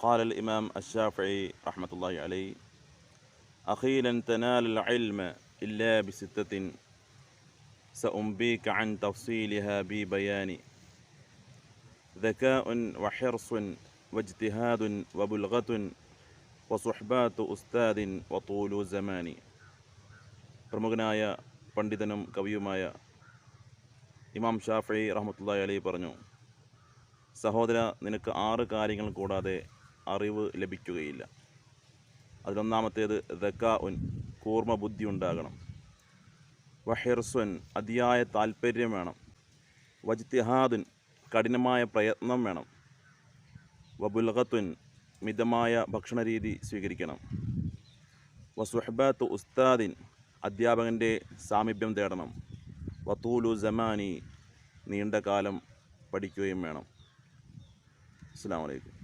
قال الإمام الشافعي رحمة الله عليه: أخي لن تنال العلم إلا بستة سأنبيك عن تفصيلها ببيان ذكاء وحرص واجتهاد وبلغة وصحبات أستاذ وطول زمان. പ്രമുഖനായ പണ്ഡിതനും കവിയുമായ ഇമാം ഷാഫിഈ റഹ്മത്തുള്ളാഹി അലൈഹി പറഞ്ഞു, സഹോദര, നിനക്ക് 6 കാര്യങ്ങൾ കൂടാതെ അറിവ് ലഭിക്കുകയില്ല. അതിലൊന്നാമത്തേത് ദക്കാഉൻ, കൂർമ്മ ബുദ്ധി ഉണ്ടാകണം. വഹിർസുൻ, അതിയായ താല്പര്യം വേണം. വജ്തിഹാദുൻ, കഠിനമായ പ്രയത്നം വേണം. വബുൽഗത്തുൻ, മിതമായ ഭക്ഷണരീതി സ്വീകരിക്കണം. വസുഹ്ബാത്തു ഉസ്താദിൻ, അധ്യാപകൻ്റെ സാമീപ്യം തേടണം. വതൂലു സമാനി, നീണ്ട കാലം പഠിക്കുകയും വേണം. അസ്സലാമു അലൈക്കും.